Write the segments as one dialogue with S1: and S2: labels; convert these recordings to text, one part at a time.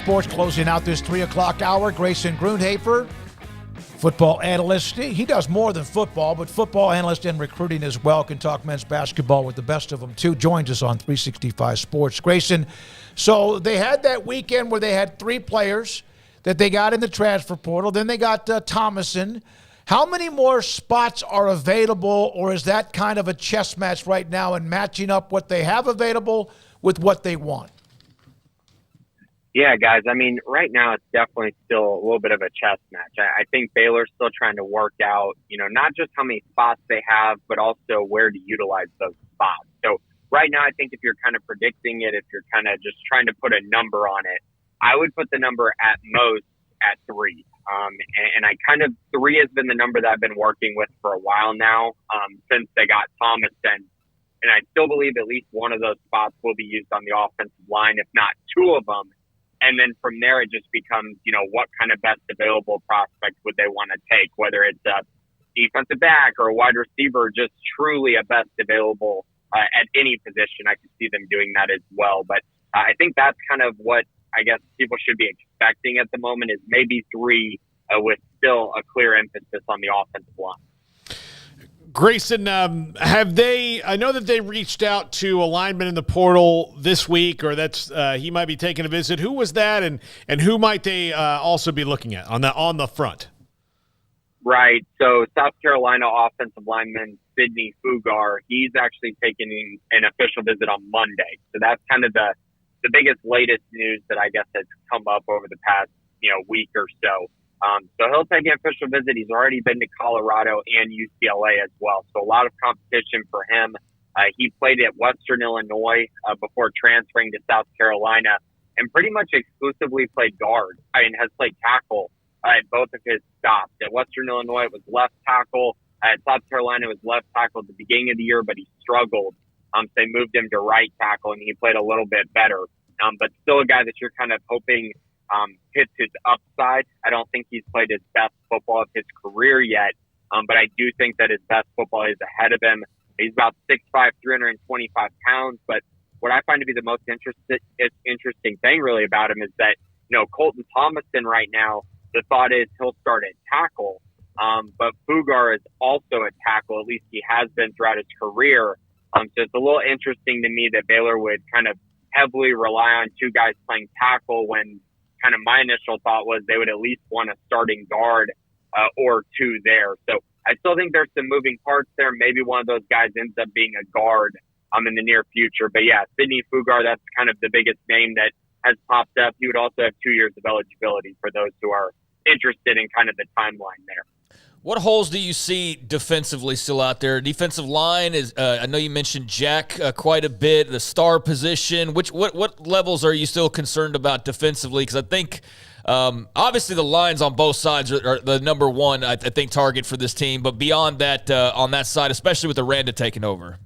S1: Sports closing out this 3 o'clock hour. Grayson Grundhoefer, football analyst. He does more than football, but football analyst and recruiting as well. Can talk men's basketball with the best of them, too. Joins us on 365 Sports. Grayson, so they had that weekend where they had 3 players that they got in the transfer portal. Then they got Thomason. How many more spots are available, or is that kind of a chess match right now and matching up what they have available with what they want?
S2: Yeah, guys, I mean, right now it's definitely still a little bit of a chess match. I think Baylor's still trying to work out, not just how many spots they have, but also where to utilize those spots. So right now, I think if you're kind of predicting it, if you're kind of just trying to put a number on it, I would put the number at most at 3. And I kind of 3 has been the number that I've been working with for a while now, since they got Thomason. And I still believe at least one of those spots will be used on the offensive line, if not 2 of them. And then from there, it just becomes, what kind of best available prospect would they want to take, whether it's a defensive back or a wide receiver, just truly a best available at any position. I could see them doing that as well. But I think that's kind of what I guess people should be expecting at the moment, is maybe 3 with still a clear emphasis on the offensive line.
S3: Grayson, have they? I know that they reached out to a lineman in the portal this week, or that's he might be taking a visit. Who was that, and who might they also be looking at on the front?
S2: Right. So South Carolina offensive lineman Sydney Fugar, he's actually taking an official visit on Monday. So that's kind of the biggest, latest news that I guess has come up over the past week or so. So he'll take an official visit. He's already been to Colorado and UCLA as well. So a lot of competition for him. He played at Western Illinois before transferring to South Carolina, and pretty much exclusively played guard. Has played tackle at both of his stops. At Western Illinois, it was left tackle. At South Carolina, it was left tackle at the beginning of the year, but he struggled. So they moved him to right tackle, and he played a little bit better. But still a guy that you're kind of hoping hits his upside. I don't think he's played his best football of his career yet, but I do think that his best football is ahead of him. He's about 6'5", 325 pounds, but what I find to be the most interesting thing really about him is that, Colton Thomason right now, the thought is he'll start at tackle, but Fugar is also at tackle, at least he has been throughout his career. So it's a little interesting to me that Baylor would kind of heavily rely on 2 guys playing tackle when kind of my initial thought was they would at least want a starting guard or 2 there. So I still think there's some moving parts there. Maybe one of those guys ends up being a guard in the near future. But yeah, Sydney Fugar, that's kind of the biggest name that has popped up. He would also have 2 years of eligibility for those who are interested in kind of the timeline there.
S4: What holes do you see defensively still out there? Defensive line is. I know you mentioned Jack quite a bit. The star position. What levels are you still concerned about defensively? Because I think obviously the lines on both sides are the number one I think target for this team. But beyond that, on that side, especially with Aranda taking over.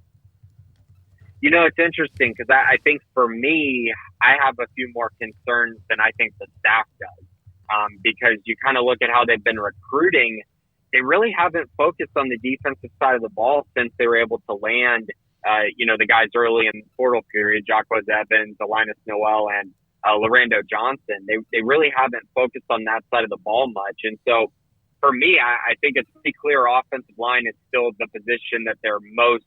S2: It's interesting because I think for me, I have a few more concerns than I think the staff does, because you kind of look at how they've been recruiting. They really haven't focused on the defensive side of the ball since they were able to land, the guys early in the portal period, Jacquez Evans, Linus Noel, and Lorando Johnson. They really haven't focused on that side of the ball much. And so for me, I think it's pretty clear offensive line is still the position that they're most,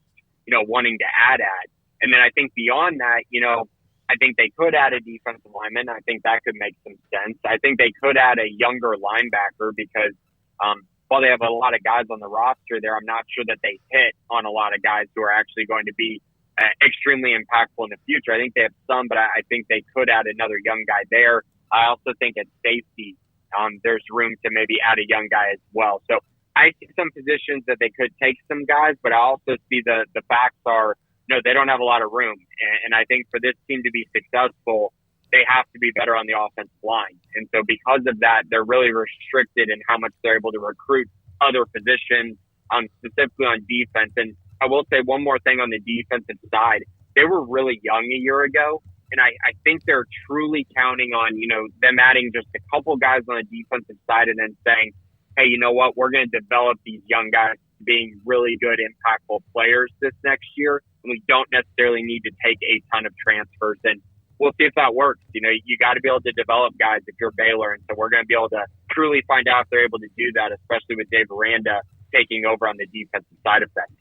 S2: wanting to add at. And then I think beyond that, I think they could add a defensive lineman. I think that could make some sense. I think they could add a younger linebacker because, while they have a lot of guys on the roster there, I'm not sure that they hit on a lot of guys who are actually going to be extremely impactful in the future. I think they have some, but I think they could add another young guy there. I also think at safety, there's room to maybe add a young guy as well. So I see some positions that they could take some guys, but I also see the facts are, they don't have a lot of room. And I think for this team to be successful, they have to be better on the offensive line. And so because of that, they're really restricted in how much they're able to recruit other positions, specifically on defense. And I will say one more thing on the defensive side. They were really young a year ago, and I think they're truly counting on, them adding just a couple guys on the defensive side and then saying, hey, you know what, we're going to develop these young guys being really good, impactful players this next year. And we don't necessarily need to take a ton of transfers. And we'll see if that works. You know, you got to be able to develop guys if you're Baylor. And so we're going to be able to truly find out if they're able to do that, especially with Dave Aranda taking over on the defensive side of things.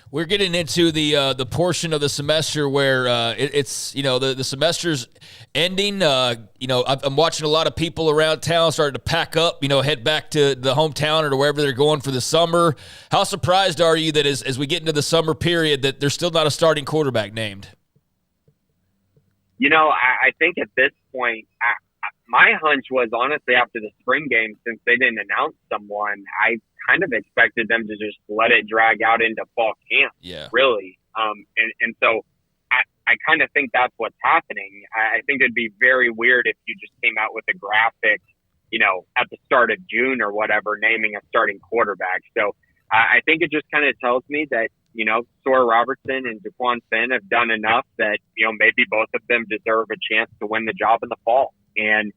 S4: We're getting into the portion of the semester where it's the semester's ending. I'm watching a lot of people around town starting to pack up, head back to the hometown or to wherever they're going for the summer. How surprised are you that as we get into the summer period that there's still not a starting quarterback named?
S2: I think at this point, my hunch was honestly after the spring game, since they didn't announce someone, I kind of expected them to just let it drag out into fall camp.
S4: Yeah.
S2: Really. And so I kind of think that's what's happening. I think it'd be very weird if you just came out with a graphic, at the start of June or whatever, naming a starting quarterback. So I think it just kind of tells me that, Sawyer Robertson and Jaquan Finn have done enough that, maybe both of them deserve a chance to win the job in the fall. And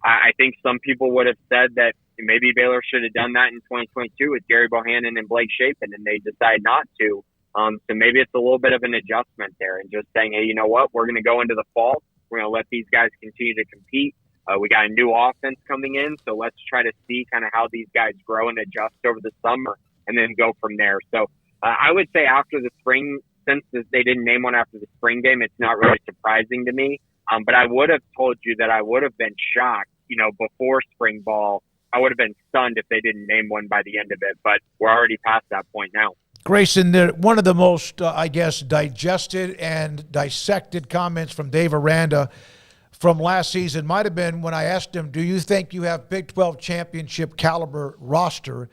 S2: I think some people would have said that maybe Baylor should have done that in 2022 with Gary Bohannon and Blake Shapen, and they decide not to. So maybe it's a little bit of an adjustment there and just saying, hey, you know what? We're going to go into the fall. We're going to let these guys continue to compete. We got a new offense coming in, so let's try to see kind of how these guys grow and adjust over the summer and then go from there. So I would say after the spring, since they didn't name one after the spring game, it's not really surprising to me. But I would have told you that I would have been shocked, before spring ball. I would have been stunned if they didn't name one by the end of it, but we're already past that point now.
S1: Grayson, one of the most, digested and dissected comments from Dave Aranda from last season might have been when I asked him, do you think you have Big 12 championship caliber roster?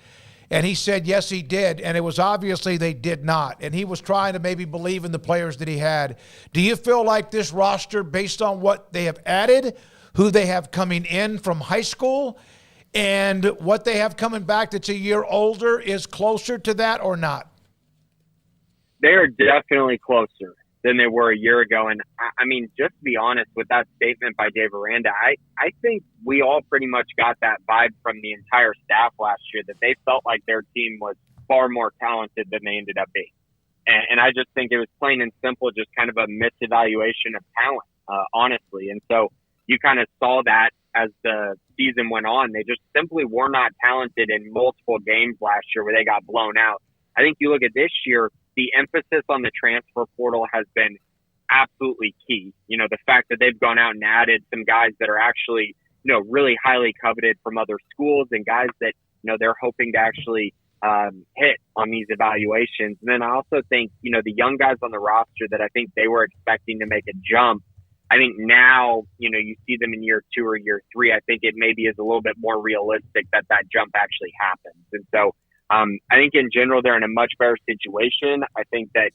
S1: And he said, yes, he did. And it was obviously they did not. And he was trying to maybe believe in the players that he had. Do you feel like this roster, based on what they have added, who they have coming in from high school, and what they have coming back that's a year older, is closer to that or not?
S2: They are definitely closer than they were a year ago. And I mean, just to be honest with that statement by Dave Aranda, I think we all pretty much got that vibe from the entire staff last year that they felt like their team was far more talented than they ended up being. And I just think it was plain and simple, just kind of a misevaluation of talent, honestly. And so you kind of saw that as the season went on. They just simply were not talented in multiple games last year where they got blown out. I think you look at this year, the emphasis on the transfer portal has been absolutely key. The fact that they've gone out and added some guys that are actually, really highly coveted from other schools and guys that, they're hoping to actually hit on these evaluations. And then I also think, the young guys on the roster that I think they were expecting to make a jump, I think now, you see them in year 2 or year 3. I think it maybe is a little bit more realistic that jump actually happens. And so I think in general, they're in a much better situation. I think that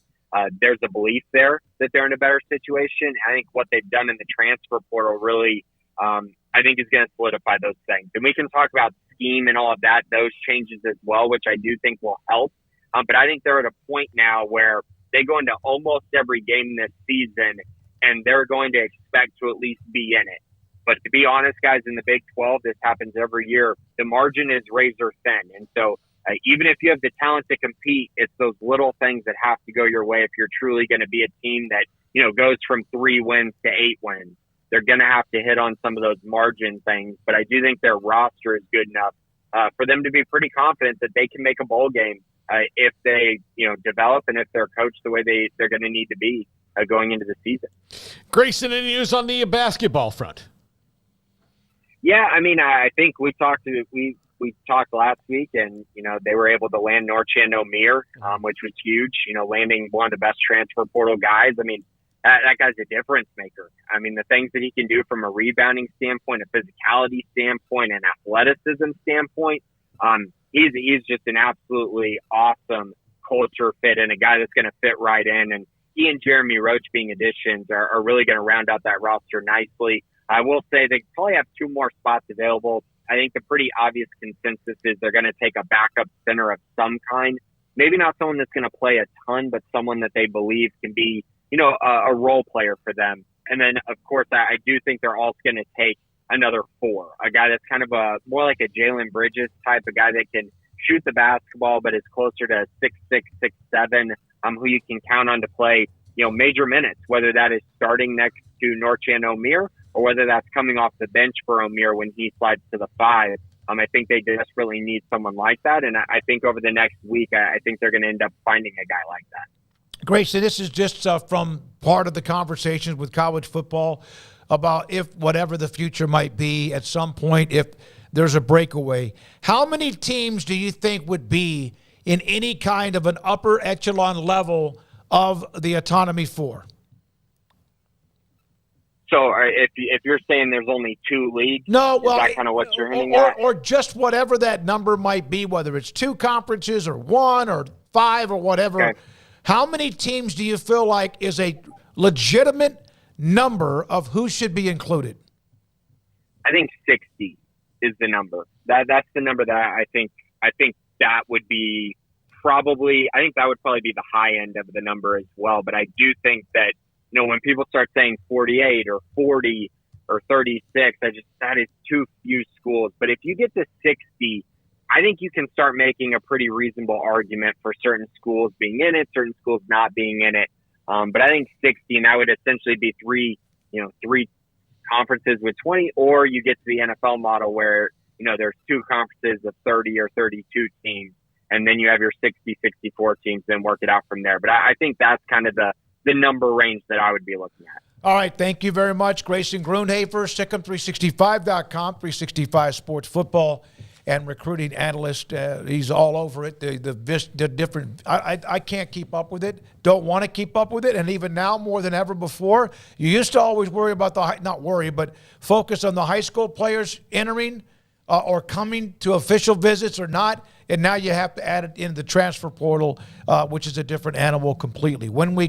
S2: there's a belief there that they're in a better situation. I think what they've done in the transfer portal really, I think is going to solidify those things. And we can talk about scheme and all of that, those changes as well, which I do think will help. But I think they're at a point now where they go into almost every game this season and they're going to expect to at least be in it. But to be honest, guys, in the Big 12, this happens every year. The margin is razor thin. And so even if you have the talent to compete, it's those little things that have to go your way if you're truly going to be a team that, goes from 3 wins to 8 wins. They're going to have to hit on some of those margin things. But I do think their roster is good enough for them to be pretty confident that they can make a bowl game if they, develop and if they're coached the way they're going to need to be going into the season.
S3: Grayson, any news on the basketball front?
S2: Yeah, I mean, I think we talked last week, and they were able to land Norchan O'Meara, which was huge. Landing one of the best transfer portal guys. I mean, that guy's a difference maker. I mean, the things that he can do from a rebounding standpoint, a physicality standpoint, an athleticism standpoint, he's just an absolutely awesome culture fit and a guy that's going to fit right in. And he and Jeremy Roach being additions are really going to round out that roster nicely. I will say they probably have 2 more spots available. I think the pretty obvious consensus is they're going to take a backup center of some kind. Maybe not someone that's going to play a ton, but someone that they believe can be, a role player for them. And then, of course, I do think they're also going to take another 4, a guy that's kind of more like a Jalen Bridges type, a guy that can shoot the basketball, but is closer to 6'6", 6'7", who you can count on to play, major minutes, whether that is starting next to Norchan O'Meara, or whether that's coming off the bench for O'Meara when he slides to the 5. I think they desperately need someone like that, and I think over the next week, I think they're going to end up finding a guy like that.
S1: Grayson, this is just from part of the conversations with college football about if whatever the future might be at some point, if there's a breakaway. How many teams do you think would be in any kind of an upper echelon level of the Autonomy 4?
S2: So if you're saying there's only 2 leagues,
S1: no, well,
S2: is that kind of what you're hinting at?
S1: Or just whatever that number might be, whether it's 2 conferences or 1 or 5 or whatever.
S2: Okay.
S1: How many teams do you feel like is a legitimate number of who should be included?
S2: I think 60 is the number. That's the number that I think that would be probably. I think that would probably be the high end of the number as well. But I do think that, when people start saying 48 or 40 or 36, that is too few schools. But if you get to 60, I think you can start making a pretty reasonable argument for certain schools being in it, certain schools not being in it. But I think 60, and that would essentially be three conferences with 20, or you get to the NFL model where, there's 2 conferences of 30 or 32 teams, and then you have your 60, 64 teams, then work it out from there. But I think that's kind of the number range that I would be looking at.
S1: All right, thank you very much, Grayson Grundhoefer, Sikkim365.com, 365 Sports Football and recruiting analyst. He's all over it. The different. I can't keep up with it. Don't want to keep up with it. And even now, more than ever before, you used to always worry about not worry, but focus on the high school players entering or coming to official visits or not. And now you have to add it into the transfer portal, which is a different animal completely. When we